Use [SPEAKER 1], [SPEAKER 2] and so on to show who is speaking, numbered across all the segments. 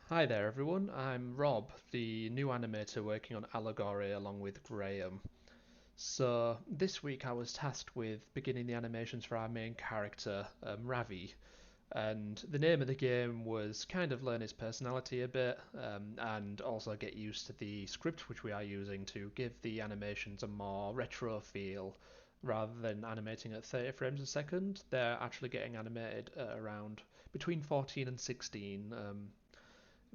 [SPEAKER 1] Hi there everyone, I'm Rob, the new animator working on Alligori along with Graham. So this week I was tasked with beginning the animations for our main character, Ravi, and the name of the game was kind of learn his personality a bit and also get used to the script which we are using to give the animations a more retro feel. Rather than animating at 30 frames a second, they're actually getting animated at around between 14 and 16.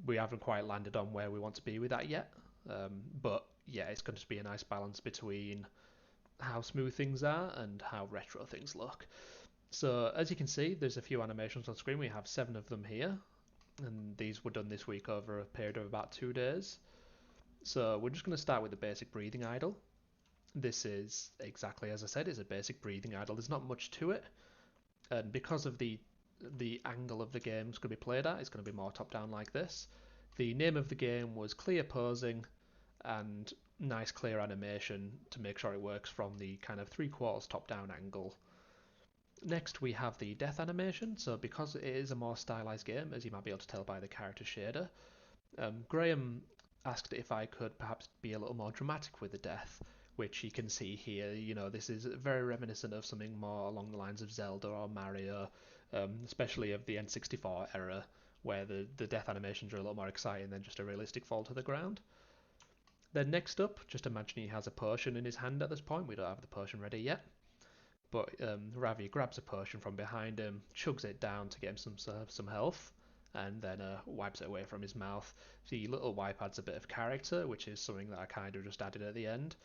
[SPEAKER 1] We haven't quite landed on where we want to be with that yet. But yeah, it's going to be a nice balance between how smooth things are and how retro things look. So as you can see, there's a few animations on screen. We have 7 of them here, and these were done this week over a period of about 2 days. So we're just going to start with the basic breathing idle. This is exactly as I said, it's a basic breathing idle. There's not much to it, and because of the angle of the game it's going to be played at, it's going to be more top down like this. The name of the game was Clear Posing, and nice clear animation to make sure it works from the kind of 3/4 top down angle. Next we have the death animation, so because it is a more stylized game, as you might be able to tell by the character shader, Graham asked if I could perhaps be a little more dramatic with the death, which you can see here. You know, this is very reminiscent of something more along the lines of Zelda or Mario, especially of the N64 era, where the death animations are a lot more exciting than just a realistic fall to the ground. Then next up, just imagine he has a potion in his hand at this point. We don't have the potion ready yet. But Ravi grabs a potion from behind him, chugs it down to get him some health, and then wipes it away from his mouth. The little wipe adds a bit of character, which is something that I kind of just added at the end.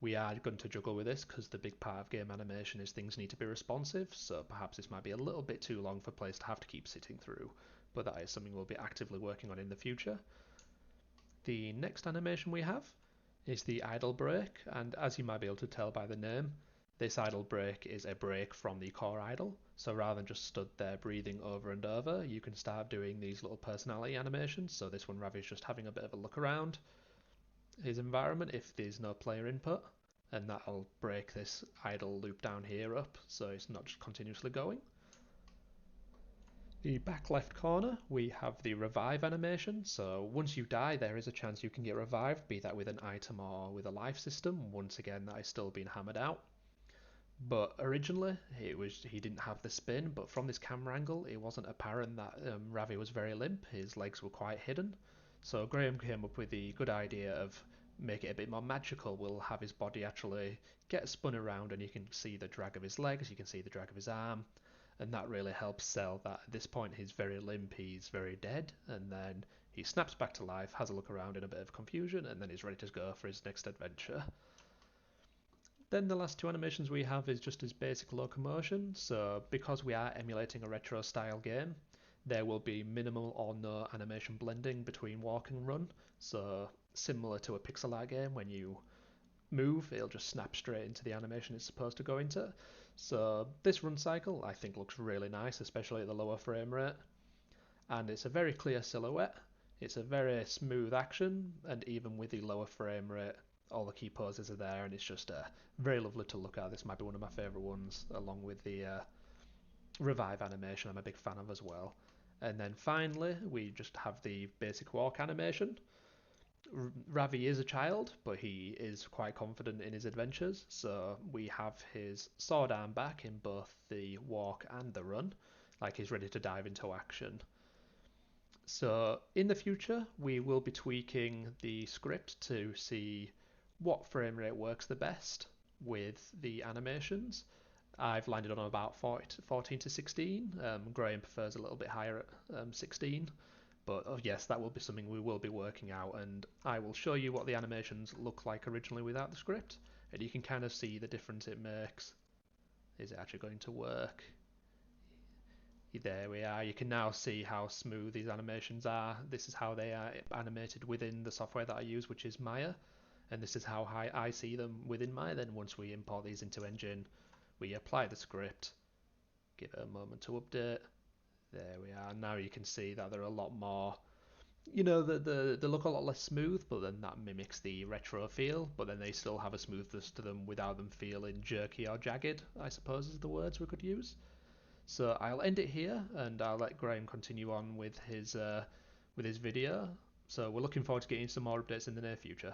[SPEAKER 1] We are going to juggle with this because the big part of game animation is things need to be responsive, so perhaps this might be a little bit too long for players to have to keep sitting through, but that is something we'll be actively working on in the future. The next animation we have is the idle break, and as you might be able to tell by the name, this idle break is a break from the core idle. So rather than just stood there breathing over and over, you can start doing these little personality animations. So this one, Ravi's just having a bit of a look around his environment if there's no player input, and that'll break this idle loop down here up, so it's not just continuously going. The back left corner, we have the revive animation. So once you die, there is a chance you can get revived, be that with an item or with a life system. Once again, that is still being hammered out. But originally, he didn't have the spin, but from this camera angle, it wasn't apparent that Ravi was very limp. His legs were quite hidden. So Graham came up with the good idea of make it a bit more magical. We'll have his body actually get spun around, and you can see the drag of his legs, you can see the drag of his arm, and that really helps sell that at this point he's very limp, he's very dead, and then he snaps back to life, has a look around in a bit of confusion, and then he's ready to go for his next adventure. Then the last two animations we have is just his basic locomotion. So because we are emulating a retro style game, there will be minimal or no animation blending between walk and run. So similar to a pixel art game, when you move, it'll just snap straight into the animation it's supposed to go into. So this run cycle I think looks really nice, especially at the lower frame rate. And it's a very clear silhouette. It's a very smooth action, and even with the lower frame rate, all the key poses are there, and it's just very lovely to look at. This might be one of my favourite ones, along with the revive animation I'm a big fan of as well. And then finally, we just have the basic walk animation. Ravi is a child, but he is quite confident in his adventures, so we have his sword arm back in both the walk and the run, like he's ready to dive into action. So in the future, we will be tweaking the script to see what frame rate works the best with the animations. I've landed on about 14 to 16. Graham prefers a little bit higher at 16. But yes, that will be something we will be working out, and I will show you what the animations look like originally without the script, and you can kind of see the difference it makes. Is it actually going to work? There we are. You can now see how smooth these animations are. This is how they are animated within the software that I use, which is Maya. And this is how I see them within Maya. Then once we import these into Engine, we apply the script, give it a moment to update. There we are. Now you can see that they're a lot more, they look a lot less smooth, but then that mimics the retro feel, but then they still have a smoothness to them without them feeling jerky or jagged, I suppose is the words we could use. So I'll end it here, and I'll let Graham continue on with his with his video. So we're looking forward to getting some more updates in the near future.